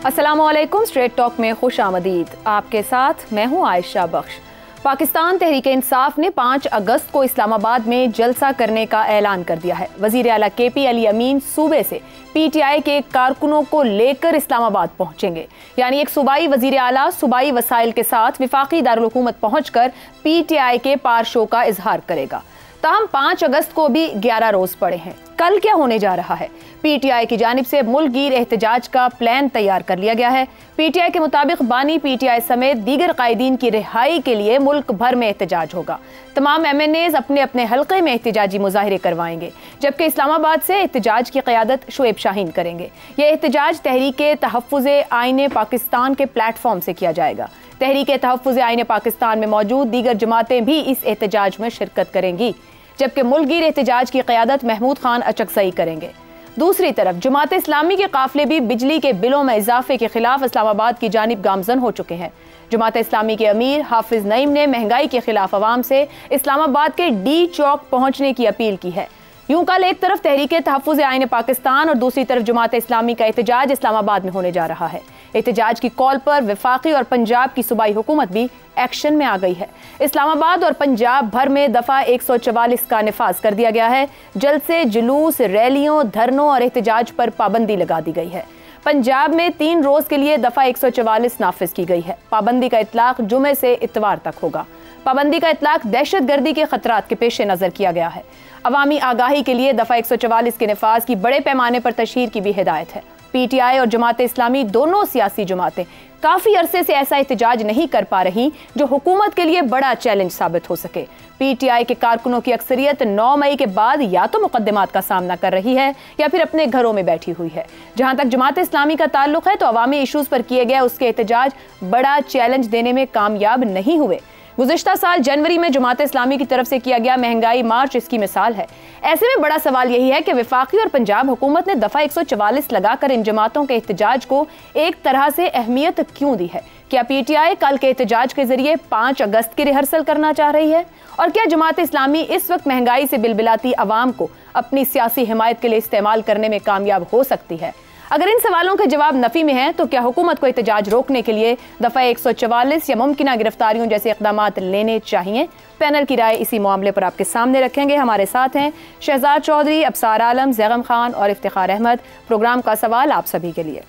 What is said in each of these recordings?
अस्सलामुअलैकुम, straight talk में खुश आमदीद। आपके साथ मैं हूं आयशा बख्श। पाकिस्तान तहरीक इंसाफ ने 5 अगस्त को इस्लामाबाद में जलसा करने का ऐलान कर दिया है। वजीर आला KP अली अमीन सूबे से PTI के कारकुनों को लेकर इस्लामाबाद पहुंचेंगे, यानी एक सूबाई वजीर आला सूबाई वसाइल के साथ विफाकी दारुल हुकूमत पहुंचकर PTI के पारशो का इजहार करेगा। ताहम 5 अगस्त को भी 11 रोज पड़े हैं। कल क्या होने जा रहा है? PTI की जानिब से मुल्क गिर एहतजाज का प्लान तैयार कर लिया गया है। PTI के मुताबिक बानी PTI समेत दीगर कायदीन की रिहाई के लिए मुल्क भर में एहतजाज होगा। तमाम MNAs अपने अपने हल्के में एहतजाजी मुजाहिरे करवाएंगे, जबकि इस्लामाबाद से एहतजाज की क़यादत शुएब शाहीन करेंगे। यह एहतजाज तहरीक तहफ़्फ़ुज़ आईन पाकिस्तान के प्लेटफॉर्म से किया जाएगा। तहरीक तहफ़्फ़ुज़ आईन पाकिस्तान में मौजूद दीगर जमातें भी इस एहतजाज में शिरकत करेंगी, जबकि मुल्क गिर एहतजाज की क़यादत महमूद खान अचकज़ई करेंगे। दूसरी तरफ जमात इस्लामी के काफिले भी बिजली के बिलों में इजाफे के खिलाफ इस्लामाबाद की जानिब गामजन हो चुके हैं। जमात इस्लामी के अमीर हाफिज नईम ने महंगाई के खिलाफ अवाम से इस्लामाबाद के D चौक पहुंचने की अपील की है। यूं कल एक तरफ तहरीक तहफ़्फ़ुज़ आईन पाकिस्तान और दूसरी तरफ जमात इस्लामी का एहतजाज इस्लामाबाद में होने जा रहा है। एहतजाज की कॉल पर वफाकी और पंजाब की सूबाई हुकूमत भी एक्शन में आ गई है। इस्लामाबाद और पंजाब भर में दफ़ा 144 का निफाज कर दिया गया है। जलसे, जुलूस, रैलियों, धरनों और एहतजाज पर पाबंदी लगा दी गई है। पंजाब में 3 रोज के लिए दफ़ा 144 नाफिज की गई है। पाबंदी का इतलाक जुमे से इतवार तक होगा। पाबंदी का इतलाक दहशत गर्दी के खतरात के पेश नज़र किया गया है। अवामी आगाही के लिए दफ़ा 144 के नफाज की बड़े पैमाने पर तशहीर की भी हिदायत है। PTI और जमात इस्लामी दोनों सियासी जमातें काफ़ी अरसे से ऐसा एहतजाज नहीं कर पा रही जो हुकूमत के लिए बड़ा चैलेंज साबित हो सके। PTI के कारकुनों की अक्सरियत 9 मई के बाद या तो मुकदमात का सामना कर रही है या फिर अपने घरों में बैठी हुई है। जहां तक जमात इस्लामी का ताल्लुक है तो अवामी इशूज़ पर किए गए उसके एहतजाज बड़ा चैलेंज देने में कामयाब नहीं हुए। गुज़िश्ता साल जनवरी में जमात इस्लामी की तरफ से किया गया महंगाई मार्च इसकी मिसाल है। ऐसे में बड़ा सवाल यही है कि वफाकी और पंजाब हुकूमत ने दफ़ा 144 लगाकर इन जमातों के एहतजाज को एक तरह से अहमियत क्यों दी है? क्या PTI कल के एहतजाज के जरिए 5 अगस्त की रिहर्सल करना चाह रही है? और क्या जमात इस्लामी इस वक्त महंगाई से बिलबिलाती अवाम को अपनी सियासी हिमायत के लिए इस्तेमाल करने में कामयाब हो सकती है? अगर इन सवालों के जवाब नफी में हैं तो क्या हुकूमत को एहतजाज रोकने के लिए दफ़ा 144 या मुमकिना गिरफ्तारियों जैसे इक़दामात लेने चाहिए? पैनल की राय इसी मामले पर आपके सामने रखेंगे। हमारे साथ हैं शहजाद चौधरी, अबसार आलम, ज़ैगम खान और इफ्तिखार अहमद। प्रोग्राम का सवाल आप सभी के लिए।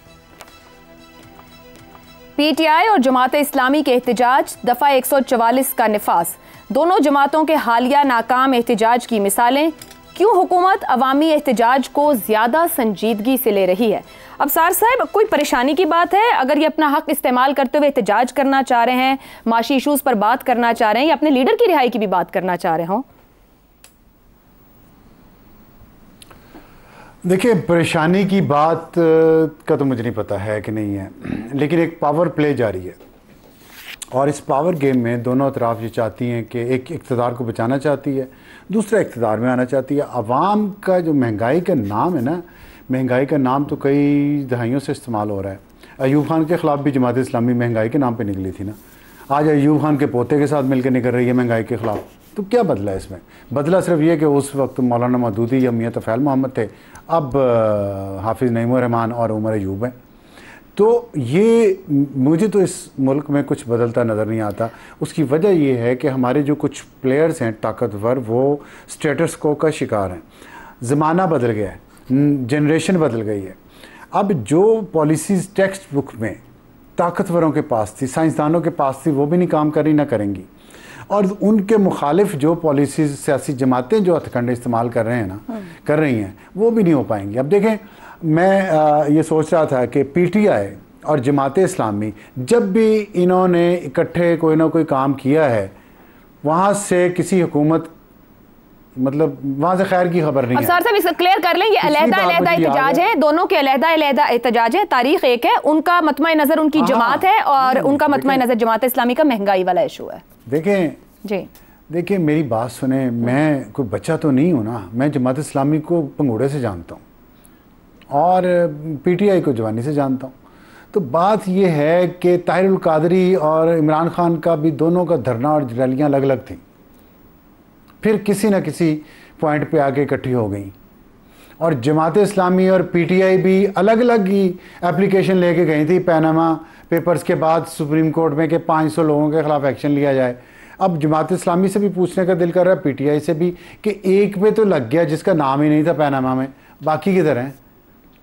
PTI और जमात इस्लामी के एहतजाज, दफ़ा 144 का निफाज, दोनों जमातों के हालिया नाकाम एहतजाज की मिसालें। क्यों हुकूमत अवामी एहतजाज को ज़्यादा संजीदगी से ले रही है? अबसार साहब, कोई परेशानी की बात है अगर ये अपना हक इस्तेमाल करते हुए एहतजाज करना चाह रहे हैं, माशी इशूज़ पर बात करना चाह रहे हैं या अपने लीडर की रिहाई की भी बात करना चाह रहे हों? देखिए, परेशानी की बात का तो मुझे नहीं पता है कि नहीं है, लेकिन एक पावर प्ले जारी है और इस पावर गेम में दोनों अतराफ ये चाहती हैं कि एक इक़्तिदार को बचाना चाहती है, दूसरा इक़्तिदार में आना चाहती है। अवाम का जो महंगाई का नाम है ना, महंगाई का नाम तो कई दहाइयों से इस्तेमाल हो रहा है। अयूब खान के ख़िलाफ़ भी जमात इस्लामी महंगाई के नाम पे निकली थी ना, आज अयूब खान के पोते के साथ मिलकर निकल रही है महंगाई के ख़िलाफ़। तो क्या बदला है इसमें? बदला सिर्फ ये कि उस वक्त मौलाना मदूदी या मियां तफ़ैल मोहम्मद थे, अब हाफिज़ नईम रहमान और उमर अयूब हैं। तो ये मुझे तो इस मुल्क में कुछ बदलता नज़र नहीं आता। उसकी वजह ये है कि हमारे जो कुछ प्लेयर्स हैं ताकतवर, वो स्टेटस को का शिकार हैं। ज़माना बदल गया है, जनरेशन बदल गई है। अब जो पॉलिसीज़ टेक्स्ट बुक में ताकतवरों के पास थी, साइंसदानों के पास थी, वो भी नहीं काम कर रही, ना करेंगी। और उनके मुखालिफ जो पॉलिसीज़ सियासी जमातें जो हथकंडे इस्तेमाल कर रहे हैं ना, कर रही हैं, वो भी नहीं हो पाएंगी। अब देखें, मैं ये सोच रहा था कि PTI और जमात इस्लामी जब भी इन्होंने इकट्ठे कोई ना कोई काम किया है, वहाँ से किसी हुकूमत, मतलब वहाँ से खैर की खबर नहीं है। साहब इसे क्लियर कर लें, ये अलग-अलग एहतजाज है, दोनों के अलग-अलग एहतजाज है, तारीख एक है, उनका मतमा नज़र उनकी जमात है और उनका मतमा नज़र जमात इस्लामी का महंगाई वाला इशू है। देखें जी, देखिए मेरी बात सुने, मैं कोई बच्चा तो नहीं हूँ ना, मैं जमात इस्लामी को पंगूड़े से जानता हूँ और PTI को जवानी से जानता हूँ। तो बात यह है कि ताहिरुल कादरी और इमरान खान का भी दोनों का धरना और रैलियाँ अलग अलग थी, फिर किसी न किसी पॉइंट पे आके इकट्ठी हो गई और जमात इस्लामी और पीटीआई भी अलग अलग ही एप्लीकेशन लेके गई थी पैनामा पेपर्स के बाद सुप्रीम कोर्ट में कि 500 लोगों के खिलाफ एक्शन लिया जाए। अब जमात इस्लामी से भी पूछने का दिल कर रहा है, पीटीआई से भी, कि एक पे तो लग गया जिसका नाम ही नहीं था पैनामा में, बाकी किधर हैं?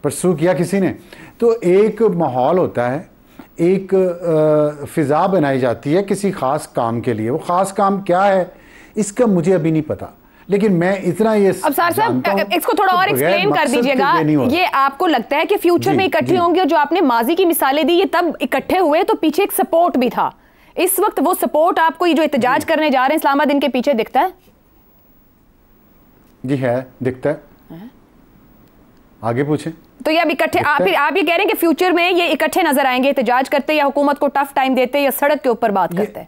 परसू किया किसी ने? तो एक माहौल होता है, एक फ़िज़ा बनाई जाती है किसी ख़ास काम के लिए। वो ख़ास काम क्या है इसका मुझे अभी नहीं पता, लेकिन मैं इतना ये अब सर साहब इसको थोड़ा और एक्सप्लेन कर दीजिएगा। ये आपको लगता है कि फ्यूचर में इकट्ठे होंगे? और जो आपने माजी की मिसालें दी, ये तब इकट्ठे हुए तो पीछे एक सपोर्ट भी था। इस वक्त वो सपोर्ट आपको ये जो एहतजाज करने जा रहे हैं इस्लामाबाद, इनके पीछे दिखता है? जी है, दिखता है। आगे पूछें। तो ये अब इकट्ठे आप ये कह रहे हैं कि फ्यूचर में ये इकट्ठे नजर आएंगे एहतजाज करते, या हुकूमत को टफ टाइम देते, या सड़क के ऊपर बात करते हैं?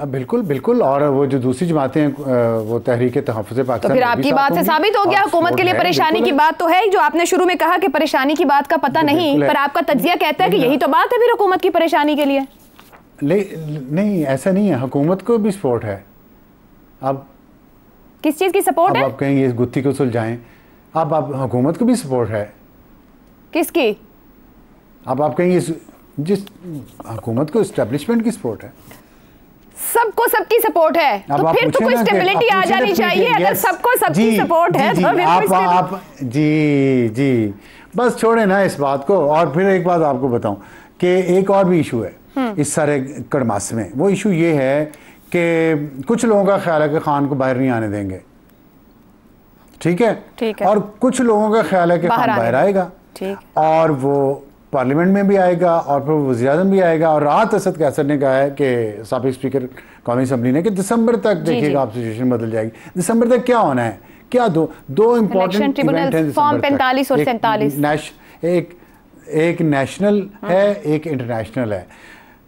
बिल्कुल बिल्कुल। और वो जो दूसरी जमातें हैं, वो तहरीक तहफ़्फ़ुज़ पाकिस्तान, तो फिर आपकी बात से साबित हो गया हुकूमत के लिए परेशानी की बात तो है। जो आपने शुरू में कहा कि परेशानी की बात का पता नहीं, पर आपका तज्जिया कहता है कि यही तो बात है फिर हुकूमत की परेशानी के लिए। नहीं, ऐसा नहीं है, हुकूमत को भी सपोर्ट है। अब किस चीज़ की सपोर्ट है? आप कहेंगे इस गुत्थी को सुलझाएं, अब आप हुकूमत को भी सपोर्ट है। किसकी? अब आप कहेंगे जिस हुकूमत को एस्टेब्लिशमेंट की सपोर्ट है, सबको सबकी सपोर्ट है, तो फिर तो कोई स्टेबिलिटी आ जानी चाहिए। अगर सबको सबकी सपोर्ट है तो फिर आप जी बस छोड़े ना इस बात को। और फिर एक बात आपको बताऊं कि एक और भी इशू है इस सारे कड़मास में। वो इशू ये है कि कुछ लोगों का ख्याल है कि खान को बाहर नहीं आने देंगे, ठीक है, और कुछ लोगों का ख्याल है कि खान बाहर आएगा, और वो पार्लियामेंट में भी आएगा, और फिर वज़ीर-ए-आज़म भी आएगा। और राहत असद कैसर ने कहा है कि साबिक़ स्पीकर कौमी असम्बली ने, कि दिसंबर तक देखिएगा आप सिचुएशन बदल जाएगी। दिसंबर तक क्या होना है? क्या दो इंपॉर्टेंट इवेंट हैं फॉर्म 45 और 47। एक नेशनल है, एक इंटरनेशनल है।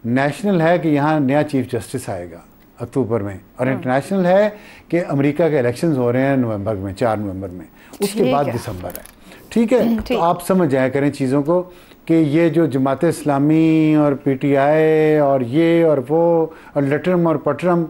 नेशनल है कि यहाँ नया चीफ जस्टिस आएगा अक्टूबर में, और इंटरनेशनल है कि अमेरिका के इलेक्शंस हो रहे हैं नवंबर में, 4 नवंबर में, उसके बाद दिसंबर है, ठीक है। तो आप समझ जाया करें चीज़ों को कि ये जो जमात इस्लामी और पीटीआई और ये और वो और लटरम और पटरम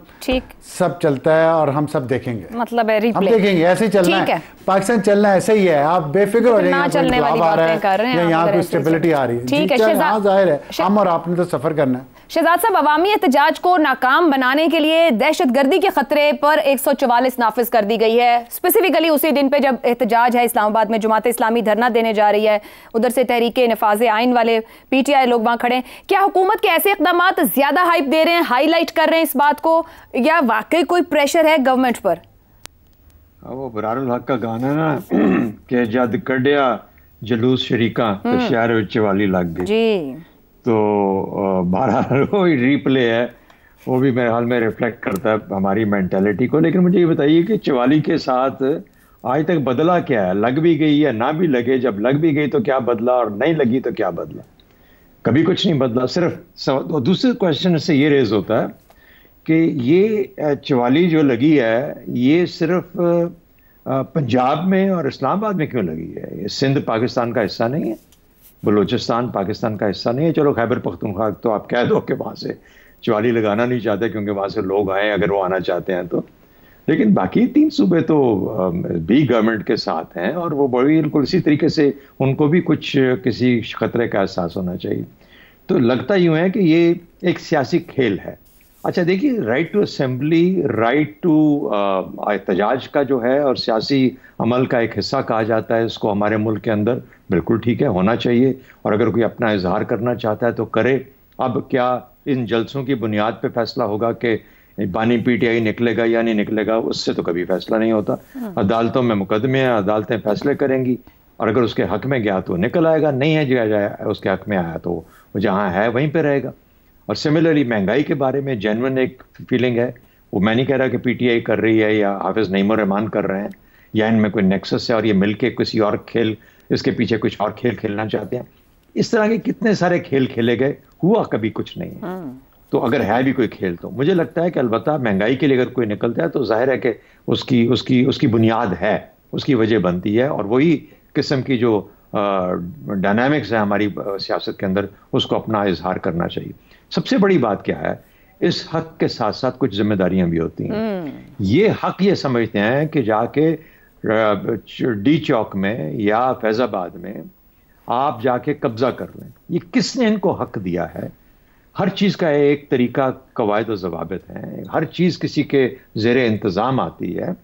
सब चलता है, और हम सब देखेंगे, मतलब है हम देखेंगे, ऐसे ही चलना है। पाकिस्तान चलना ऐसे ही है, आप बेफिक्र हो जाइए। चलने वाली बातें कर रहे हैं, यहाँ कोई स्टेबिलिटी आ रही है, ठीक है, जाहिर है हम और आपने तो सफर करना है। शहजाद साहब, अवामी एहतजाज को नाकाम बनाने के लिए दहशतगर्दी के खतरे पर 144 नाफिज कर दी गई है। स्पेसिफिकली उसी दिन पे जब एहतजाज है इस्लामाबाद में, जमात इस्लामी धरना देने जा रही है, उधर से तहरीक नफाज आइन वाले पीटीआई लोग वहां खड़े हैं। क्या हुकूमत के ऐसे इकदाम ज्यादा हाइप दे रहे हैं, हाईलाइट कर रहे हैं इस बात को, या वाकई कोई प्रेशर है गवर्नमेंट पर? वो बरारुल हक का गाना ना कि जद कढ़िया जलूस शरीका तो शहर विच वाली लग गई जी। तो 12 वो रीप्ले है, वो भी मेरे हाल में रिफ्लेक्ट करता है हमारी मेंटालिटी को। लेकिन मुझे ये बताइए कि चवाली के साथ आज तक बदला क्या है? लग भी गई या ना भी लगे, जब लग भी गई तो क्या बदला, और नहीं लगी तो क्या बदला? कभी कुछ नहीं बदला। सिर्फ दूसरे क्वेश्चन से ये रेज होता है कि ये चवाली जो लगी है ये सिर्फ पंजाब में और इस्लामाबाद में क्यों लगी है? ये सिंध पाकिस्तान का हिस्सा नहीं है, बलूचिस्तान पाकिस्तान का हिस्सा नहीं है। चलो खैबर पख्तूनख्वा तो आप कह दो कि वहाँ से चवाली लगाना नहीं चाहते क्योंकि वहाँ से लोग आए अगर वो आना चाहते हैं तो, लेकिन बाकी 3 सूबे तो भी गवर्नमेंट के साथ हैं, और वो बिल्कुल इसी तरीके से उनको भी कुछ किसी खतरे का एहसास होना चाहिए। तो लगता यूँ है कि ये एक सियासी खेल है। अच्छा देखिए, right to assembly, right to एहतजाज का जो है और सियासी अमल का एक हिस्सा कहा जाता है इसको हमारे मुल्क के अंदर, बिल्कुल ठीक है, होना चाहिए। और अगर कोई अपना इजहार करना चाहता है तो करे। अब क्या इन जलसों की बुनियाद पे फैसला होगा कि बानी पीटीआई निकलेगा या नहीं निकलेगा? उससे तो कभी फैसला नहीं होता। अदालतों में मुकदमे हैं, अदालतें फैसले करेंगी, और अगर उसके हक में गया तो निकल आएगा, नहीं है जो उसके हक में आया तो वो जहाँ है वहीं पर रहेगा। और सिमिलरली महंगाई के बारे में जेन्युइन एक फीलिंग है, वो मैं नहीं कह रहा कि पीटीआई कर रही है या हाफिज नईम रहमान कर रहे हैं या इनमें कोई नेक्सस है और ये मिलके किसी और खेल, इसके पीछे कुछ और खेल खेलना चाहते हैं। इस तरह के कितने सारे खेल खेले गए, हुआ कभी कुछ नहीं है। तो अगर है भी कोई खेल तो मुझे लगता है कि अलबत्ता महंगाई के लिए अगर कोई निकलता है तो जाहिर है कि उसकी बुनियाद है, उसकी वजह बनती है, और वही किस्म की जो डायनामिक्स है हमारी सियासत के अंदर उसको अपना इजहार करना चाहिए। सबसे बड़ी बात क्या है, इस हक के साथ साथ कुछ जिम्मेदारियां भी होती हैं। ये हक ये समझते हैं कि जाके डी चौक में या फैजाबाद में आप जाके कब्जा कर लें। ये किसने इनको हक दिया है? हर चीज़ का एक तरीका, कवायद और ज़वाबित हैं। हर चीज़ किसी के ज़ेरे इंतज़ाम आती है,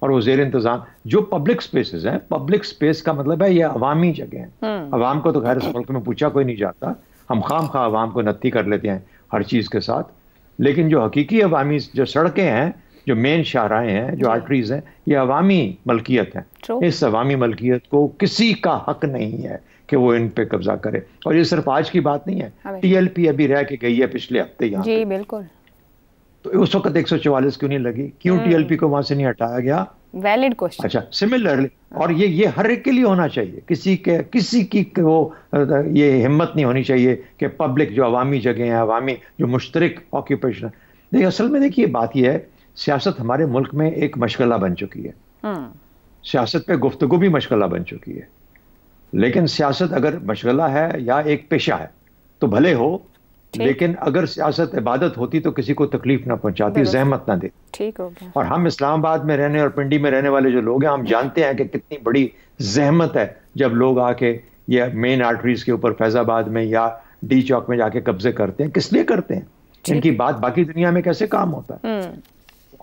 और वो ज़ेरे इंतज़ाम जो पब्लिक स्पेसेस हैं, पब्लिक स्पेस का मतलब है ये अवामी जगह हैं। अवाम को तो खैर इस मुल्क में पूछा कोई नहीं जाता, हम खाम खा अवाम को नत्ती कर लेते हैं हर चीज़ के साथ। लेकिन जो हकीकी अवामी जो सड़कें हैं, जो मेन शाहराएं हैं, जो आर्टरीज हैं, ये अवामी मलकियत हैं। इस अवामी मलकियत को किसी का हक नहीं है कि वो इन पे कब्जा करे। और ये सिर्फ आज की बात नहीं है, टीएलपी अभी रह के गई है पिछले हफ्ते यहाँ जी बिल्कुल। तो उस वक्त 144 क्यों नहीं लगी? क्यों टीएलपी को वहां से नहीं हटाया गया? Valid question. अच्छा, सिमिलरली, और ये हर एक के लिए होना चाहिए। किसी की वो ये हिम्मत नहीं होनी चाहिए कि पब्लिक जो अवामी जगह है, अवामी जो मुश्तरक ऑक्यूपेशन है। देखिए असल में देखिए बात यह है, सियासत हमारे मुल्क में एक मशगला बन चुकी है। सियासत पे गुफ्तगू भी मशगला बन चुकी है। लेकिन सियासत अगर मशगला है या एक पेशा है तो भले हो, लेकिन अगर सियासत इबादत होती तो किसी को तकलीफ ना पहुंचाती, जहमत ना दे। ठीक हो गया। और हम इस्लामाबाद में रहने और पिंडी में रहने वाले जो लोग हैं, हम जानते हैं कि कितनी बड़ी जहमत है जब लोग आके ये मेन आर्टरीज के ऊपर फैजाबाद में या डी चौक में जाके कब्जे करते हैं। किस लिए करते हैं? इनकी बात बाकी दुनिया में कैसे काम होता है?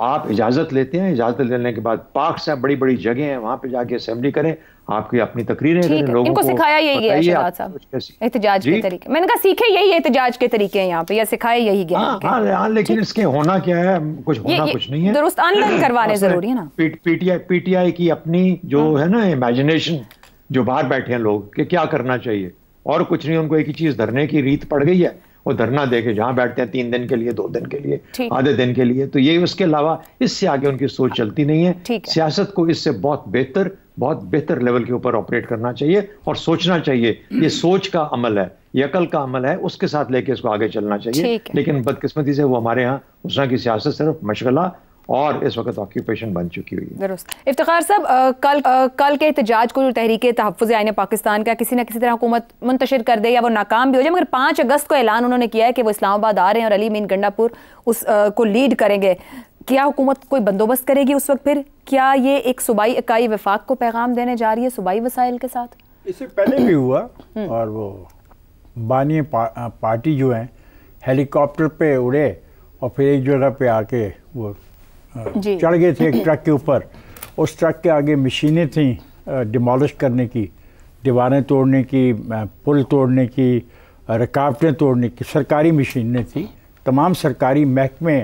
आप इजाजत लेते हैं, इजाजत लेने के बाद पार्क्स हैं, बड़ी बड़ी जगह हैं, वहां पे जाके असेंबली करें, आपकी अपनी तकरीरें करें, लोगों इनको सिखाया यही गया है शहजाद साहब, एहतजाज के तरीके। मैंने कहा सीखे यही एहतजाज के तरीके हैं यहाँ पे, या सिखाए यही गया है। हाँ, लेकिन इसके होना क्या है? कुछ होना कुछ नहीं है, दुरुस्त अनलर्न करवाने जरूरी है ना। पीटीआई की अपनी जो है ना इमेजिनेशन, जो बाहर बैठे हैं लोग कि क्या करना चाहिए, और कुछ नहीं, उनको एक ही चीज धरने की रीत पड़ गई है। वो धरना देके जहां बैठते हैं 3 दिन के लिए, 2 दिन के लिए, आधे दिन के लिए, तो ये उसके अलावा इससे आगे उनकी सोच चलती नहीं है। सियासत को इससे बहुत बेहतर लेवल के ऊपर ऑपरेट करना चाहिए और सोचना चाहिए। ये सोच का अमल है, ये अकल का अमल है, उसके साथ लेके इसको आगे चलना चाहिए। लेकिन बदकिस्मती से वो हमारे यहाँ उस तरह की सियासत सिर्फ मशगला और इस वक्त ऑक्यूपेशन बन चुकी हुई है। इफ्तिखार साहब, कल के एहतजाज को जो तहरीके तहफ़्फ़ुज़ आईन पाकिस्तान का किसी न किसी तरह हुकूमत मुंतशिर कर दे या वो नाकाम भी हो जाए, मगर 5 अगस्त को ऐलान उन्होंने किया है कि वो इस्लामाबाद आ रहे हैं और अली मीन गंडापुर को लीड करेंगे। क्या हुकूमत कोई बंदोबस्त करेगी उस वक्त? फिर क्या ये एक सूबाई इकाई वफाक को पैगाम देने जा रही है सूबाई वसाइल के साथ? इससे पहले भी हुआ, और वो बानी पार्टी जो है हेलीकॉप्टर पे उड़े और फिर एक जगह पे आके वो चढ़ गए थे एक ट्रक के ऊपर। उस ट्रक के आगे मशीनें थी डिमोलिश करने की, दीवारें तोड़ने की, पुल तोड़ने की, रुकावटें तोड़ने की, सरकारी मशीनें थी। तमाम सरकारी महकमे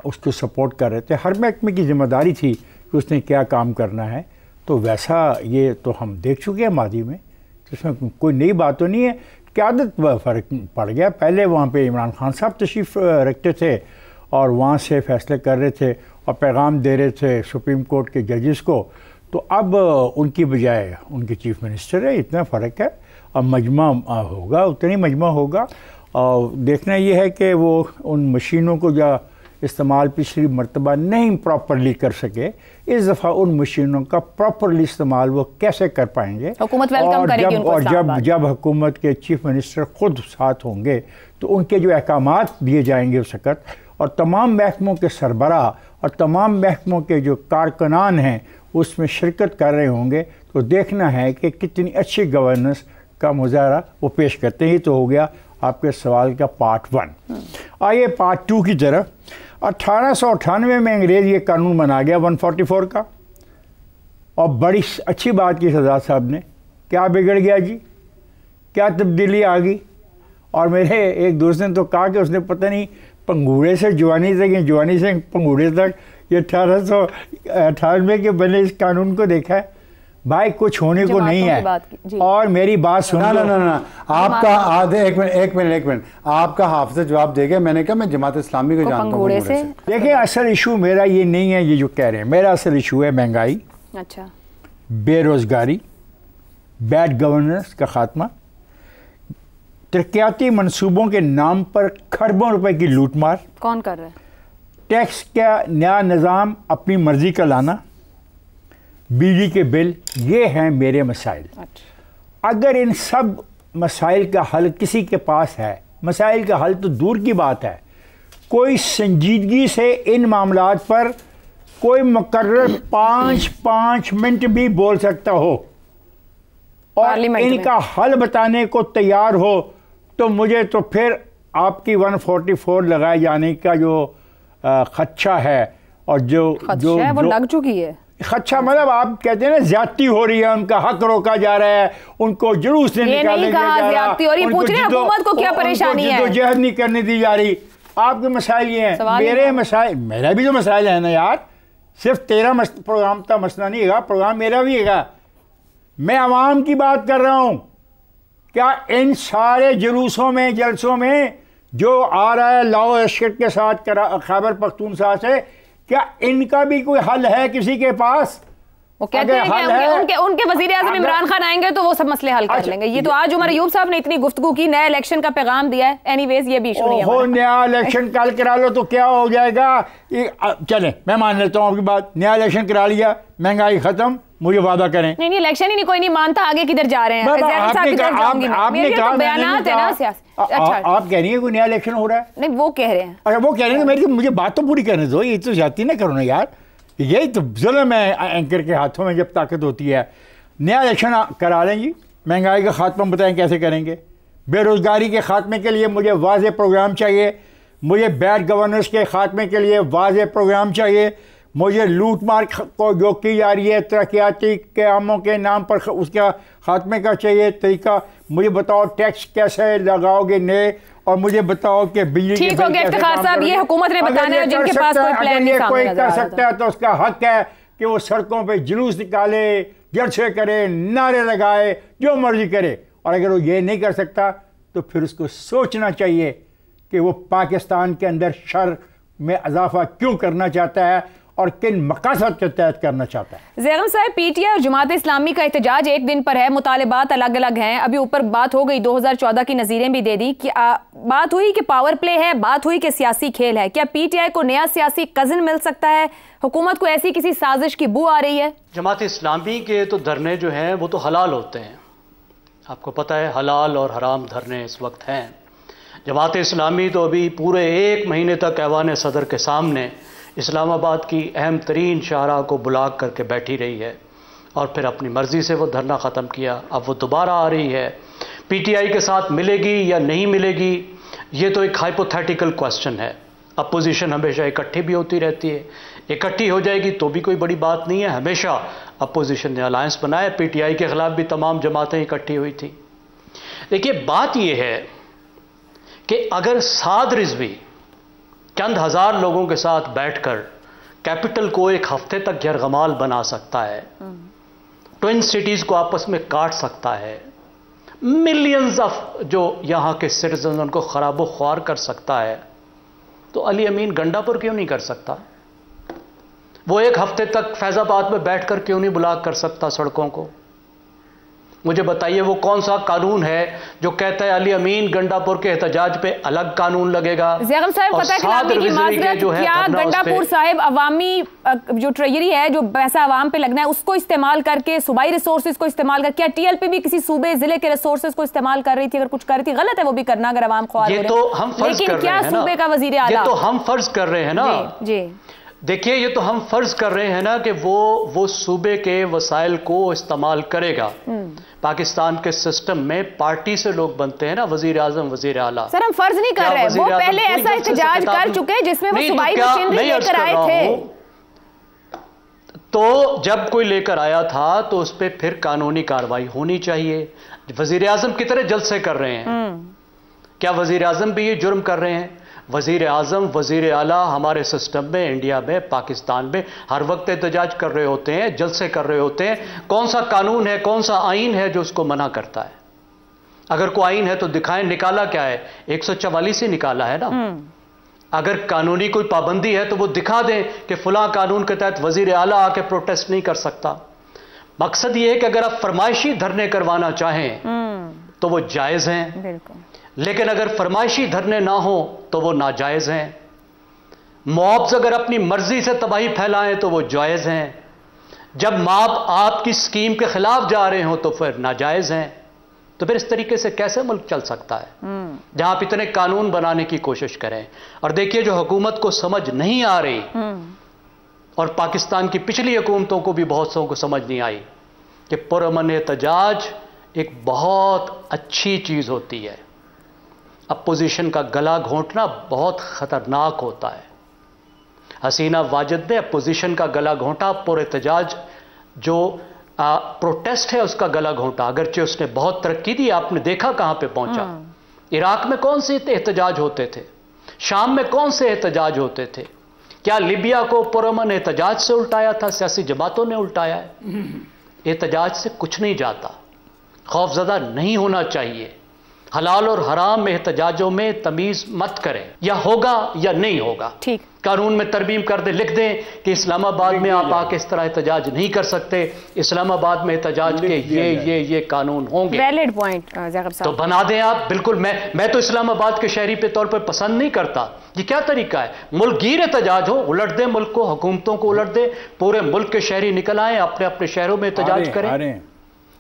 उसको सपोर्ट कर रहे थे। हर महकमे की जिम्मेदारी थी कि उसने क्या काम करना है। तो वैसा ये तो हम देख चुके हैं मादी में, तो इसमें कोई नई बात तो नहीं है। क़यादत फ़र्क पड़ गया। पहले वहाँ पे इमरान खान साहब तशरीफ़ रखते थे और वहाँ से फ़ैसले कर रहे थे और पैगाम दे रहे थे सुप्रीम कोर्ट के जजेस को। तो अब उनकी बजाय उनके चीफ मिनिस्टर है, इतना फ़र्क है। अब मजमा होगा, उतना ही मजमा होगा। और देखना ये है कि वो उन मशीनों को जो इस्तेमाल पिछली मरतबा नहीं प्रॉपरली कर सके, इस दफ़ा उन मशीनों का प्रॉपरली इस्तेमाल वो कैसे कर पाएंगे। हुकूमत वेलकम करेगी उनको। और जब हुकूमत के चीफ मिनिस्टर खुद साथ होंगे तो उनके जो अहकामात दिए जाएंगे उस वक़्त, और तमाम महकमों के सरबराह और तमाम महकमों के जो कारकुनान हैं उसमें शिरकत कर रहे होंगे, तो देखना है कि कितनी अच्छी गवर्नेंस का मुजाहरा वो पेश करते हैं। तो हो गया आपके सवाल का पार्ट 1। आइए पार्ट 2 की तरफ। 1898 में अंग्रेज़ ये कानून बना गया 144 का, और बड़ी अच्छी बात की शहजाद साहब ने, क्या बिगड़ गया जी, क्या तब्दीली आ गई। और मेरे एक दोस्त ने तो कहा कि उसने पता नहीं पंगूड़े से जवानी तक या जवानी से पंगूड़े तक ये 1898 के बने इस कानून को देखा है। भाई कुछ होने को नहीं है। और मेरी बात सुनो। ना आपका आधे एक मिनट आपका हाफिज़ जवाब देगा। मैंने कहा मैं जमात इस्लामी को जानता हूँ से। देखिए असल इशू मेरा ये नहीं है, ये जो कह रहे हैं, मेरा असल इशू है महंगाई, अच्छा, बेरोजगारी, बैड गवर्नेंस का खात्मा, तरक्याती मंसूबों के नाम पर खरबों रुपए की लूटमार। कौन कर रहा है? टैक्स का नया निज़ाम अपनी मर्जी का लाना, बिजली के बिल, ये हैं मेरे मसाइल। अच्छा। अगर इन सब मसाइल का हल किसी के पास है, मसाइल का हल तो दूर की बात है, कोई संजीदगी से इन मामलात पर कोई मुकर्रर 5-5 मिनट भी बोल सकता हो और इनका हल बताने को तैयार हो, तो मुझे तो फिर आपकी 144 लगाए जाने का जो खदशा है और जो वो लग चुकी है। खदशा मतलब आप कहते हैं ना ज्यादती हो रही है, उनका हक रोका जा रहा है, उनको जुलूस से निकाले जा रहा है, हुकूमत को क्या परेशानी है, जहद नहीं करने दी जा रही। आपके मसाइल ये हैं, मेरे मसाइल, मेरा भी तो मसाइल है ना यार। सिर्फ तेरा प्रोग्राम का मसला नहीं है, प्रोग्राम मेरा भी है। मैं आवाम की बात कर रहा हूं। क्या इन सारे जुलूसों में, जलसों में जो आ रहा है लॉ एस्केट के साथ खैबर पख्तूनख्वा से, क्या इनका भी कोई हल है किसी के पास? वो कहते हैं कि उनके वजीर आज़म इमरान खान आएंगे तो वो सब मसले हल कर लेंगे। ये तो आज उमर अयूब साहब ने इतनी गुफ्तगू की, नया इलेक्शन का पैगाम दिया है। एनीवेज ये भी इशू नहीं है। नया इलेक्शन कल करा लो तो क्या हो जाएगा? चले मैं मान लेता हूँ आपकी बात, नया इलेक्शन करा लिया, महंगाई खत्म, मुझे वादा करें। नहीं इलेक्शन ही नहीं, कोई नहीं मानता, आगे किधर जा रहे हैं। बयानात है ना, आप कह रही है कोई नया इलेक्शन हो रहा है? नहीं वो कह रहे हैं। अच्छा वो कह रहे हैं, मेरी मुझे बात तो पूरी करने दो, ये तो जाती ना करो ना यार, यही तो जुल्म है एंकर के हाथों में जब ताकत होती है। नया इलेक्शन करा लें जी, महंगाई का खात्मा बताएं कैसे करेंगे, बेरोजगारी के खात्मे के लिए मुझे वाज़े प्रोग्राम चाहिए, मुझे बैड गवर्नेंस के खात्मे के लिए वाज़े प्रोग्राम चाहिए, मुझे लूट मार को जो की जा रही है तरक्याती कामों के नाम पर उसका खात्मे का चाहिए तरीका। मुझे बताओ टैक्स कैसे लगाओगे नए, और मुझे बताओ कि बिजली ठीक हो गया इफ्तिखार साहब, ये हुकूमत ने बताना है, जिनके पास कोई प्लान नहीं कोई कर सकता है तो उसका हक है कि वो सड़कों पे जुलूस निकाले, जलसे करे, नारे लगाए, जो मर्जी करे। और अगर वो ये नहीं कर सकता तो फिर उसको सोचना चाहिए कि वो पाकिस्तान के अंदर शर में इजाफा क्यों करना चाहता है और किन मकासद के तहत करना चाहता है। ज़ैगम साहब, पीटीआई और जमात इस्लामी का एहतजाज एक दिन पर है, मुतालिबात अलग अलग हैं। अभी ऊपर बात हो गई, 2014 की नज़ीरें भी दे दी कि बात हुई कि पावर प्ले है, बात हुई कि सियासी खेल है। क्या पीटीआई को नया सियासी कज़न मिल सकता है? हुकूमत को ऐसी किसी साजिश की बू आ रही है? जमात इस्लामी के तो धरने जो हैं वो तो हलाल होते हैं, आपको पता है, हलाल और हराम धरने इस वक्त हैं। जमात इस्लामी तो अभी पूरे 1 महीने तक ऐवान सदर के सामने इस्लामाबाद की अहम तरीन शाहरा को ब्लॉक करके बैठी रही है और फिर अपनी मर्ज़ी से वो धरना ख़त्म किया। अब वो दोबारा आ रही है, पीटीआई के साथ मिलेगी या नहीं मिलेगी, ये तो एक हाइपोथेटिकल क्वेश्चन है। अपोजिशन हमेशा इकट्ठी भी होती रहती है, इकट्ठी हो जाएगी तो भी कोई बड़ी बात नहीं है। हमेशा अपोजिशन ने अलायंस बनाया, पीटीआई के ख़िलाफ़ भी तमाम जमातें इकट्ठी हुई थी। देखिए बात यह है कि अगर साद रिजवी चंद हज़ार लोगों के साथ बैठकर कैपिटल को एक हफ्ते तक यरगमाल बना सकता है, ट्विन सिटीज़ को आपस में काट सकता है, मिलियंस ऑफ जो यहाँ के सिटीजन उनको खराबो ख्वार कर सकता है, तो अली अमीन गंडापुर क्यों नहीं कर सकता? वो एक हफ्ते तक फैज़ाबाद में बैठकर क्यों नहीं ब्लॉक कर सकता सड़कों को? मुझे बताइए वो कौन सा कानून है जो कहता है अली अमीन गंडापुर के एहतजाज पे अलग कानून लगेगा? ज़ैगम साहब, पता है क्या गंडापुर साहिब अवामी जो ट्रेजरी है, जो पैसा अवाम पे लगना है, उसको इस्तेमाल करके, सूबाई रिसोर्सेज को इस्तेमाल करके, क्या टीएलपी भी किसी सूबे जिले के रिसोर्सेज को इस्तेमाल कर रही थी? अगर कुछ कर रही थी, गलत है वो भी करना अगर अवाम ख्वार हो रहे, लेकिन क्या सूबे का वजीर आला? ये तो हम फर्ज कर रहे हैं ना जी। देखिए ये तो हम फर्ज कर रहे हैं ना कि वो सूबे के वसाइल को इस्तेमाल करेगा। पाकिस्तान के सिस्टम में पार्टी से लोग बनते हैं ना, वजीर आजम, वजीर आला। सर हम फर्ज नहीं कर रहे, वो पहले ऐसा एहतजाज कर चुके हैं जिसमें वो सूबाई मशीनरी लेकर आए थे। तो जब कोई लेकर आया था तो उस पर फिर कानूनी कार्रवाई होनी चाहिए। वजीर आजम कितने जलसे कर रहे हैं, क्या वजीर आजम भी ये जुर्म कर रहे हैं? वजीर आजम, वजीर आला हमारे सिस्टम में, इंडिया में, पाकिस्तान में हर वक्त एहतजाज कर रहे होते हैं, जलसे कर रहे होते हैं। कौन सा कानून है, कौन सा आइन है जो उसको मना करता है? अगर कोई आइन है तो दिखाएं, निकाला क्या है? 144 ही निकाला है ना। अगर कानूनी कोई पाबंदी है तो वो दिखा दें कि फलां कानून के तहत वजीर आला आके प्रोटेस्ट नहीं कर सकता। मकसद ये है कि अगर आप फरमाइशी धरने करवाना चाहें तो वो जायज़ हैं, बिल्कुल, लेकिन अगर फरमाइशी धरने ना हो तो वो नाजायज़ हैं। मॉब्स अगर अपनी मर्जी से तबाही फैलाएं तो वो जायज़ हैं। जब मॉब आपकी स्कीम के खिलाफ जा रहे हो तो फिर नाजायज़ हैं। तो फिर इस तरीके से कैसे मुल्क चल सकता है जहां आप इतने कानून बनाने की कोशिश करें? और देखिए जो हुकूमत को समझ नहीं आ रही और पाकिस्तान की पिछली हुकूमतों को भी बहुत सौ को समझ नहीं आई कि पुरअमन एहतजाज एक बहुत अच्छी चीज़ होती है। अपोजिशन का गला घोंटना बहुत ख़तरनाक होता है। हसीना वाजिद ने अपोजिशन का गला घोंटा, पुरएहतजाज जो प्रोटेस्ट है उसका गला घोंटा। अगरचे उसने बहुत तरक्की दी, आपने देखा कहां पे पहुंचा। इराक में कौन से एहतजाज होते थे, शाम में कौन से एहतजाज होते थे? क्या लिबिया को पुरअमन एहतजाज से उल्टाया था? सियासी जमातों ने उल्टाया है। एहतजाज से कुछ नहीं जाता, खौफजदा नहीं होना चाहिए। हलाल और हराम एहतजाजों में तमीज मत करें, या होगा या नहीं होगा। ठीक, कानून में तरमीम कर दे, लिख दें कि इस्लामाबाद में आप आके इस तरह एहतजाज नहीं कर सकते, इस्लामाबाद में एहतजाज के ये कानून होंगे। वैलिड पॉइंट ज़ैकब साहब। तो बना दें आप, बिल्कुल। मैं तो इस्लामाबाद के शहरी पे तौर पर पसंद नहीं करता। ये क्या तरीका है? मुल्कगीर एहतजाज हो, उलट दें मुल्क को, हुकूमतों को उलट दें, पूरे मुल्क के शहरी निकल आए, अपने अपने शहरों में एहतजाज करें।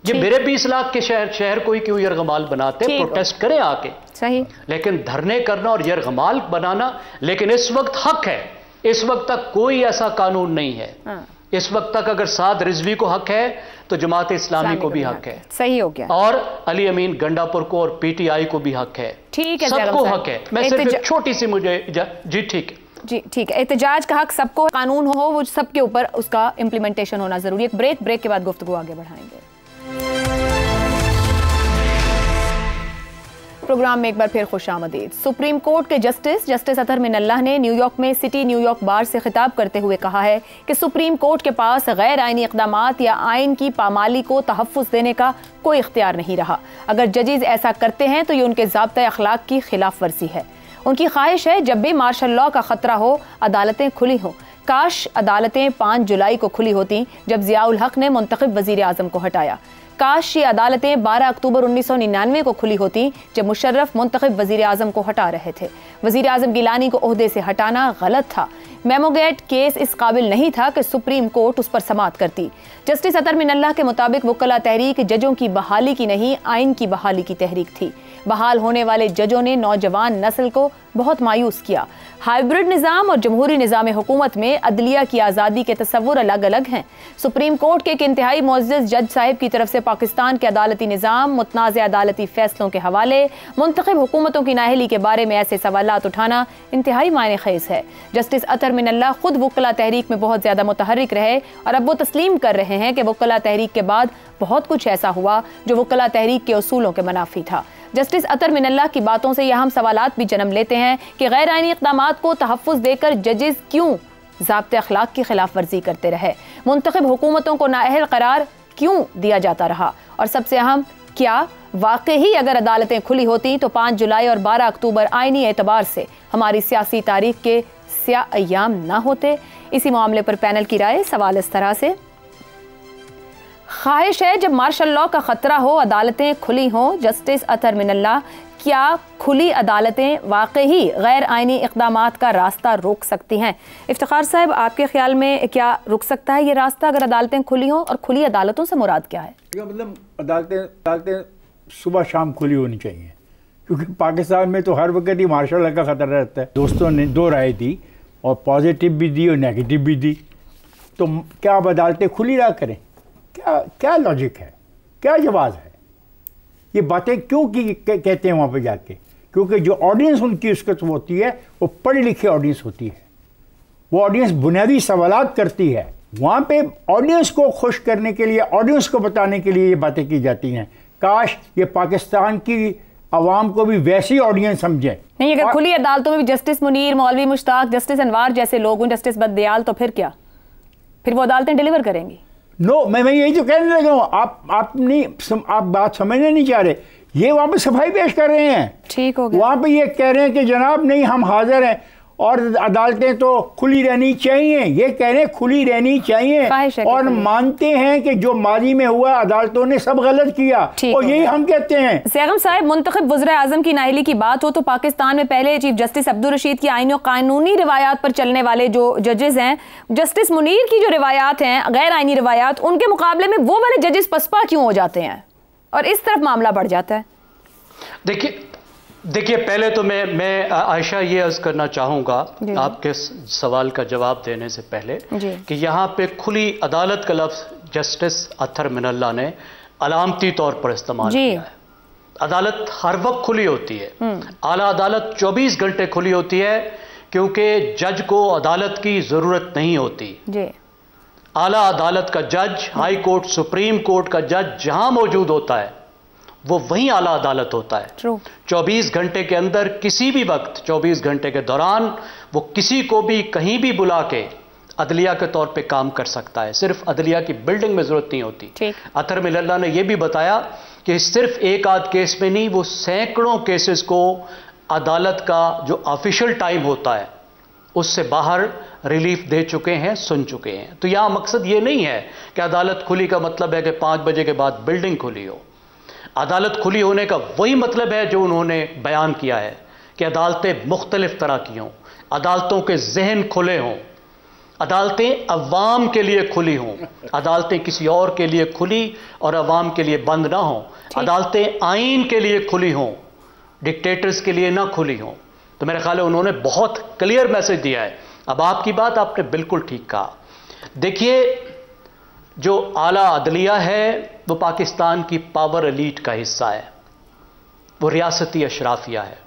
ये मेरे 20 लाख के शहर को ही क्यों यरगमाल बनाते? प्रोटेस्ट करें आके, सही, लेकिन धरने करना और यरगमाल बनाना। लेकिन इस वक्त हक है, इस वक्त तक कोई ऐसा कानून नहीं है। इस वक्त तक अगर साद रिजवी को हक है तो जमात इस्लामी को भी हक है। सही हो गया। और अली अमीन गंडापुर को और पीटीआई को भी हक है। ठीक है, सबको हक है। मैं सिर्फ एक छोटी सी मुझे जी ठीक है, जी ठीक है, एहतजाज का हक सबको, कानून हो वो सबके ऊपर, उसका इम्प्लीमेंटेशन होना जरूरी है। ब्रेक के बाद गुफ्तगू आगे बढ़ाएंगे। प्रोग्राम में एक बार फिर खुशामदीद। सुप्रीम कोर्ट के जस्टिस अतहर मिनल्लाह ने न्यूयॉर्क में सिटी न्यूयॉर्क बार से खिताब करते हुए कहा है कि सुप्रीम कोर्ट के पास गैर आइनी इक़दामात या आइन की पामाली को तहफ़्फ़ुज़ देने का कोई इख्तियार नहीं रहा। अगर जजेस ऐसा करते हैं तो ये उनके ज़ाब्ता अखलाक की खिलाफ वर्जी है। उनकी ख्वाहिश है जब भी मार्शल लॉ का ख़तरा हो अदालतें खुली हों। काश अदालतें 5 जुलाई को खुली होती जब ज़ियाउल हक ने मुंतखब वज़ीर आज़म को हटाया। काश ये अदालतें 12 अक्टूबर 1999 को खुली होती जब मुशर्रफ मुंतखब वज़ीर आज़म को हटा रहे थे। वज़ीर आज़म गिलानी को ओहदे से हटाना गलत था। मेमोगेट केस इस काबिल नहीं था कि सुप्रीम कोर्ट उस पर समाअत करती। जस्टिस अतहर मिनल्लाह के मुताबिक वकला तहरीक जजों की बहाली की नहीं, आइन की बहाली की तहरीक थी। बहाल होने वाले जजों ने नौजवान नस्ल को बहुत मायूस किया। हाइब्रिड निज़ाम और जमहूरी निज़ाम हुकूमत में अदलिया की आज़ादी के तस्वुर अलग अलग हैं। सुप्रीम कोर्ट के एक इंतहाई मुअज़्ज़ज़ जज साहिब की तरफ से पाकिस्तान के अदालती निज़ाम, मुतनाज़ अदालती फैसलों के हवाले, मुंतखब हुकूमतों की नाअहली के बारे में ऐसे सवालात उठाना इंतहाई मायने ख़ेज़ है। जस्टिस अतहर मिनल्लाह खुद वकला तहरीक में बहुत ज़्यादा मुतहर्रिक रहे और अब वो तस्लीम कर रहे हैं कि वकला तहरीक के बाद बहुत कुछ ऐसा हुआ जो वकला तहरीक के उसूलों के मुनाफी था। जस्टिस अतहर मिनल्लाह की बातों से यह हम सवालात भी जन्म लेते हैं कि गैर आइनी इक़दामात को तहफ़्फ़ुज़ देकर जजेस क्यों ज़ाब्ते अखलाक की खिलाफ वर्जी करते रहे, मुंतखब हुकूमतों को नाअहल करार क्यों दिया जाता रहा, और सबसे अहम, क्या वाकई अगर अदालतें खुली होती तो 5 जुलाई और 12 अक्टूबर आइनी एतबार से हमारी सियासी तारीख के स्या अय्याम ना होते। इसी मामले पर पैनल की राय सवाल इस तरह से, ख्वाहिश है जब मार्शल लॉ का खतरा हो अदालतें खुली हों। जस्टिस अतहर मिनल्लाह, क्या खुली अदालतें वाकई गैर आइनी इक़दामात का रास्ता रोक सकती हैं? इफ्तिखार साहब, आपके ख्याल में क्या रुक सकता है ये रास्ता अगर अदालतें खुली हों? और खुली अदालतों से मुराद क्या है? मतलब अदालतें सुबह शाम खुली होनी चाहिए, क्योंकि पाकिस्तान में तो हर वक्त ही मार्शल लॉ का खतरा रहता है। दोस्तों ने 2 राय दी और पॉजिटिव भी दी और नेगेटिव भी दी, तो क्या अब अदालतें खुली रहा करें? क्या लॉजिक है, क्या जवाब है? ये बातें क्यों कहते हैं वहाँ पे जाके? क्योंकि जो ऑडियंस उनकी उसकी होती है वो पढ़ी लिखी ऑडियंस होती है। वो ऑडियंस बुनियादी सवालात करती है। वहाँ पे ऑडियंस को खुश करने के लिए, ऑडियंस को बताने के लिए ये बातें की जाती हैं। काश ये पाकिस्तान की आवाम को भी वैसी ऑडियंस समझे। नहीं, अगर खुली अदालतों में भी जस्टिस मुनीर, मौलवी मुश्ताक, जस्टिस अनवार जैसे लोग हों, जस्टिस बददयाल, तो फिर क्या? फिर वो अदालतें डिलीवर करेंगी? नो, मैं यही तो कहने लगा हूँ। आप बात समझने नहीं चाह रहे। ये वहाँ पे सफाई पेश कर रहे हैं, ठीक हो गया। वहाँ पे ये कह रहे हैं कि जनाब नहीं, हम हाजिर हैं और अदालतें तो खुली रहनी चाहिए। ये कह रहे हैं खुली रहनी चाहिए और मानते हैं कि जो माजी में हुआ अदालतों ने सब गलत किया, और यही हम कहते हैं। सैगम साहब, मुंतखब वज़ीर आज़म की नाअहली की बात हो तो पाकिस्तान में पहले चीफ जस्टिस अब्दुल रशीद की आईनी और कानूनी रिवायात पर चलने वाले जो जजेस हैं, जस्टिस मुनीर की जो रिवायात हैं, गैर आईनी रिवायात, उनके मुकाबले में वो वाले जजेस पसपा क्यों हो जाते हैं और इस तरफ मामला बढ़ जाता है? देखिए, देखिए, पहले तो मैं आयशा ये अर्ज करना चाहूँगा आपके सवाल का जवाब देने से पहले कि यहाँ पे खुली अदालत का लफ्ज़ जस्टिस अत्तर मिनल्ला ने अलामती तौर पर इस्तेमाल किया है। अदालत हर वक्त खुली होती है, आला अदालत 24 घंटे खुली होती है, क्योंकि जज को अदालत की ज़रूरत नहीं होती। आला अदालत का जज, हाई कोर्ट, सुप्रीम कोर्ट का जज जहां मौजूद होता है वो वहीं आला अदालत होता है। 24 घंटे के अंदर किसी भी वक्त, 24 घंटे के दौरान वो किसी को भी कहीं भी बुला के अदलिया के तौर पे काम कर सकता है। सिर्फ अदलिया की बिल्डिंग में जरूरत नहीं होती। अत्तर मिनल्ला ने यह भी बताया कि सिर्फ एक आध केस में नहीं, वो सैकड़ों केसेस को अदालत का जो ऑफिशियल टाइम होता है उससे बाहर रिलीफ दे चुके हैं, सुन चुके हैं। तो यहां मकसद ये नहीं है कि अदालत खुली का मतलब है कि 5 बजे के बाद बिल्डिंग खुली हो। अदालत खुली होने का वही मतलब है जो उन्होंने बयान किया है कि अदालतें मुख्तलिफ तरह की हों, अदालतों के जहन खुले हों, अदालतें अवाम के लिए खुली हों, अदालतें किसी और के लिए खुली और अवाम के लिए बंद ना हों, अदालतें आइन के लिए खुली हों, डिक्टेटर्स के लिए ना खुली हों। तो मेरे ख्याल है उन्होंने बहुत क्लियर मैसेज दिया है। अब आपकी बात आपने बिल्कुल ठीक कहा। देखिए, जो आला अदलिया है वो पाकिस्तान की पावर एलीट का हिस्सा है, वो रियासती अशराफिया है,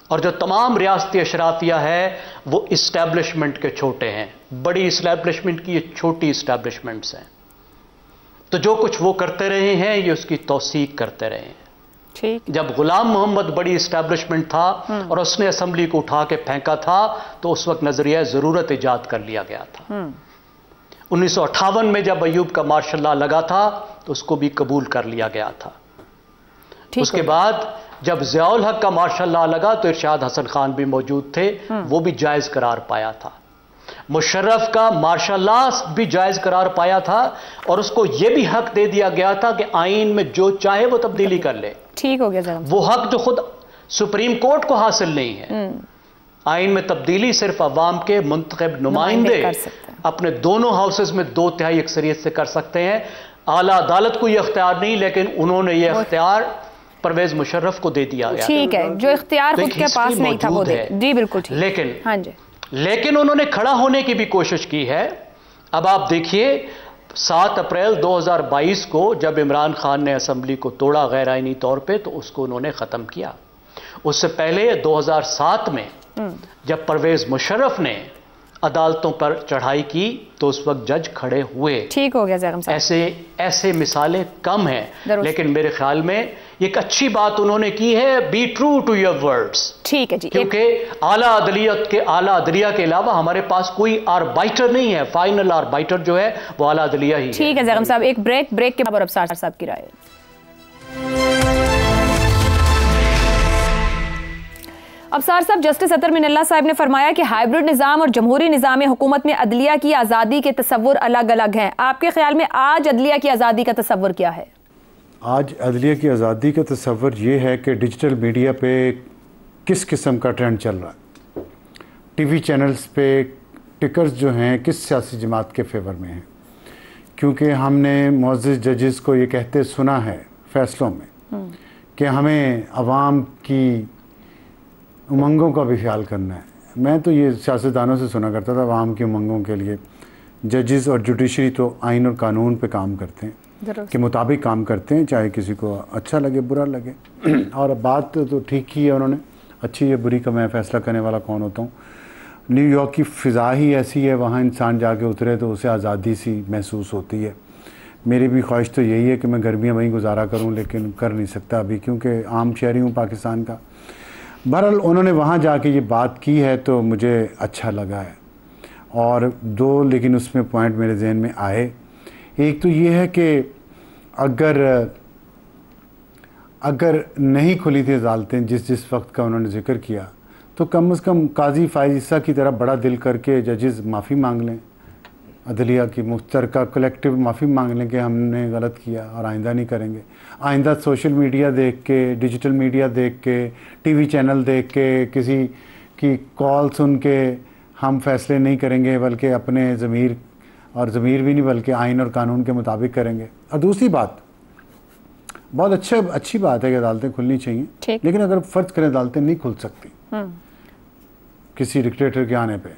और जो तमाम रियासती अशराफिया है वो इस्टेब्लिशमेंट के छोटे हैं। बड़ी इस्टेब्लिशमेंट की ये छोटी इस्टेब्लिशमेंट्स हैं। तो जो कुछ वो करते रहे हैं ये उसकी तौसीक करते रहे हैं। जब गुलाम मोहम्मद बड़ी इस्टेब्लिशमेंट था और उसने असेंबली को उठा के फेंका था तो उस वक्त नजरिया ज़रूरत इजाद कर लिया गया था। 1958 में जब अयूब का मार्शल लॉ लगा था तो उसको भी कबूल कर लिया गया था। उसके बाद जब ज़ियाउल हक का मार्शल लॉ लगा तो इरशाद हसन खान भी मौजूद थे, वो भी जायज़ करार पाया था। मुशर्रफ का मार्शल लॉ भी जायज़ करार पाया था और उसको यह भी हक दे दिया गया था कि आइन में जो चाहे वो तब्दीली कर ले। ठीक हो गया जरा। वो हक जो खुद सुप्रीम कोर्ट को हासिल नहीं है। आइन में तब्दीली सिर्फ अवाम के मुंतखब नुमाइंदे अपने दोनों हाउसेज में 2/3 अक्सरियत से कर सकते हैं। आला अदालत को यह इख्तियार नहीं, लेकिन उन्होंने यह इख्तियार परवेज मुशर्रफ को दे दिया गया। ठीक है, जो इख्तियार खुद के पास नहीं था वो दे। जी बिल्कुल ठीक। लेकिन हाँ जी, लेकिन उन्होंने खड़ा होने की भी कोशिश की है। अब आप देखिए, 7 अप्रैल 2022 को जब इमरान खान ने असेंबली को तोड़ा गैर आईनी तौर पे, तो उसको उन्होंने ख़त्म किया। उससे पहले 2007 में जब परवेज मुशर्रफ ने अदालतों पर चढ़ाई की तो उस वक्त जज खड़े हुए। ठीक हो गया ज़ैगम साहब। ऐसे मिसालें कम हैं, लेकिन मेरे ख्याल में एक अच्छी बात उन्होंने की है, be true to your words. ठीक है जी, क्योंकि आला अदलिया के अलावा हमारे पास कोई आर्बाइटर नहीं है। फाइनल आर्बाइटर जो है वो आला अदलिया ही है। ठीक है ज़ैगम साहब, एक ब्रेक के बाद अफसार साहब की राय। अफसार साहब, जस्टिस अत्तर मिनल्ला साहब ने फरमाया कि हाइब्रिड निज़ाम और जमहूरी निज़ाम हुकूमत में अदलिया की आज़ादी के तसव्वुर अलग अलग हैं। आपके ख्याल में आज अदलिया की आज़ादी का तसव्वुर क्या है? आज अदलिया की आज़ादी का तसव्वुर ये है कि डिजिटल मीडिया पे किस किस्म का ट्रेंड चल रहा है। टीवी चैनल्स पे टिकर्स जो हैं किस सियासी जमात के फेवर में हैं, क्योंकि हमने मुअज़्ज़िज़ जजेस को ये कहते सुना है फ़ैसलों में कि हमें आवाम की उमंगों का भी ख्याल करना है। मैं तो ये सियासतदानों से सुना करता था, आवाम की उमंगों के लिए जजेस और जुडिशरी तो आइन और कानून पे काम करते हैं, के मुताबिक काम करते हैं, चाहे किसी को अच्छा लगे बुरा लगे। और बात तो ठीक ही है, उन्होंने अच्छी या बुरी का मैं फ़ैसला करने वाला कौन होता हूँ। न्यूयॉर्क की फ़िज़ा ही ऐसी है, वहाँ इंसान जाके उतरे तो उसे आज़ादी सी महसूस होती है। मेरी भी ख्वाहिश तो यही है कि मैं गर्मियाँ वहीं गुजारा करूँ, लेकिन कर नहीं सकता अभी क्योंकि आम शहरी हूँ पाकिस्तान का। बहरहाल उन्होंने वहाँ जाके ये बात की है तो मुझे अच्छा लगा है। और दो लेकिन उसमें पॉइंट मेरे जहन में आए। एक तो ये है कि अगर नहीं खुली थी अदालतें जिस वक्त का उन्होंने ज़िक्र किया, तो कम से कम काजी फायज़ ईसा की तरह बड़ा दिल करके जजेस माफ़ी मांग लें, अदलिया की मुश्तरका कलेक्टिव माफ़ी मांग लें कि हमने गलत किया और आइंदा नहीं करेंगे। आइंदा सोशल मीडिया देख के, डिजिटल मीडिया देख के, टीवी चैनल देख के, किसी की कॉल सुन के हम फैसले नहीं करेंगे, बल्कि अपने ज़मीर और ज़मीर भी नहीं बल्कि आइन और कानून के मुताबिक करेंगे। और दूसरी बात, बहुत अच्छी बात है कि अदालतें खुलनी चाहिए, लेकिन अगर फर्ज करें अदालतें नहीं खुल सकती किसी डिक्टेटर के आने पे,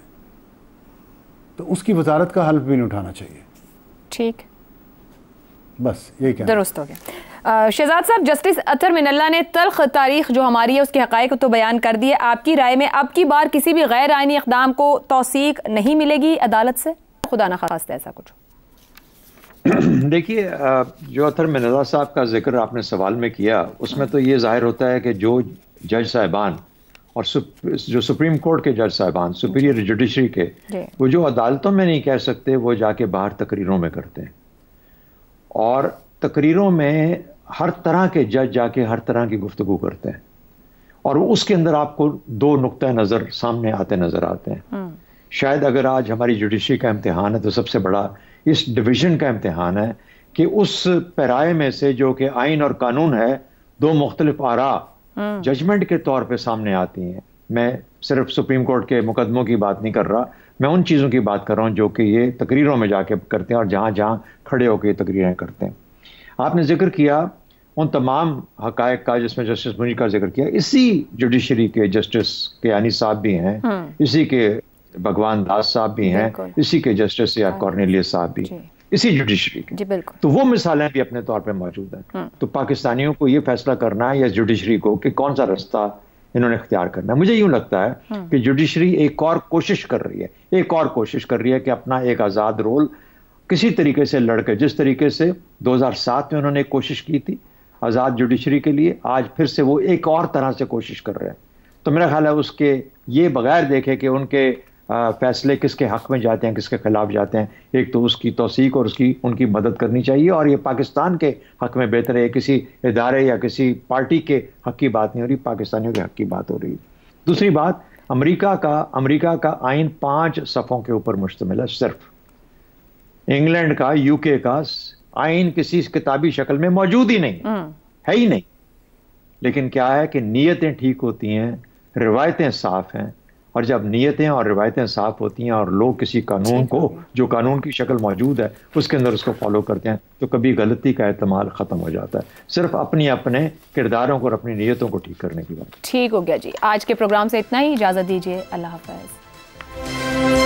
तो उसकी वजारत का हल्फ भी नहीं उठाना चाहिए। ठीक, बस ये क्या दुरुस्त हो गया। शहजाद साहब, जस्टिस अतर मिनल्ला ने तल्ख तारीख जो हमारी है उसके हक़ाइक़ तो बयान कर दिए। आपकी राय में अब की बार किसी भी गैर आइनी इक़दाम को तौसीक नहीं मिलेगी अदालत से, खुदा न खास्ता ऐसा कुछ? देखिए, जो अतर मिनल्ला साहब का जिक्र आपने सवाल में किया, उसमें तो ये जाहिर होता है कि जो जज साहिबान और जो सुप्रीम कोर्ट के जज साहिबान, सुपीरियर जुडिशरी के, वो जो अदालतों में नहीं कह सकते, वो जाके बाहर तकरीरों में करते हैं। और तकरीरों में हर तरह के जज जाके हर तरह की गुफ्तगू करते हैं, और उसके अंदर आपको दो नुक्ता नज़र सामने आते नज़र आते हैं। शायद अगर आज हमारी जुडिशरी का इम्तिहान है तो सबसे बड़ा इस डिवीज़न का इम्तिहान है कि उस पैराए में से जो कि आइन और कानून है, दो मुख्तलिफ आरा जजमेंट के तौर पे सामने आती हैं। मैं सिर्फ सुप्रीम कोर्ट के मुकदमों की बात नहीं कर रहा, मैं उन चीज़ों की बात कर रहा हूँ जो कि ये तकरीरों में जाके करते हैं और जहाँ जहाँ खड़े होकर तकरीरें करते हैं। आपने जिक्र किया उन तमाम हक़ाइक़ का जिसमें जस्टिस मुनीर का जिक्र किया, इसी जुडिशरी के जस्टिस कियानी साहब भी हैं, इसी के भगवान दास साहब भी हैं, इसी के जस्टिस या कॉर्नेलियस साहब भी, इसी जुडिशरी के। तो वो मिसालें भी अपने तौर पे मौजूद हैं। तो पाकिस्तानियों को ये फैसला करना है या जुडिशरी को कि कौन सा रास्ता इन्होंने इख्तियार करना है। मुझे यूं लगता है कि जुडिशरी एक और कोशिश कर रही है, कि अपना एक आज़ाद रोल किसी तरीके से लड़के, जिस तरीके से 2007 में उन्होंने एक कोशिश की थी आज़ाद जुडिशरी के लिए, आज फिर से वो एक और तरह से कोशिश कर रहे हैं। तो मेरा ख्याल है उसके ये बगैर देखे कि उनके फैसले किसके हक में जाते हैं, किसके खिलाफ जाते हैं, एक तो उसकी तौसीक और उनकी मदद करनी चाहिए। और ये पाकिस्तान के हक में बेहतर है, किसी इदारे या किसी पार्टी के हक की बात नहीं हो रही, पाकिस्तानियों के हक की बात हो रही है। दूसरी बात, अमेरिका का आइन 5 सफ़ों के ऊपर मुश्तमिल है सिर्फ। इंग्लैंड का, यूके का आइन किसी किताबी शक्ल में मौजूद ही नहीं है ही नहीं। लेकिन क्या है कि नीयतें ठीक होती हैं, रिवायतें साफ हैं, और जब नीयतें और रिवायतें साफ होती हैं और लोग किसी कानून को, जो कानून की शक्ल मौजूद है, उसके अंदर उसको फॉलो करते हैं, तो कभी गलती का एहतमाल ख़त्म हो जाता है। सिर्फ अपने किरदारों को और अपनी नीयतों को ठीक करने की बात। ठीक हो गया जी, आज के प्रोग्राम से इतना ही, इजाज़त दीजिए, अल्लाह हाफ़िज़।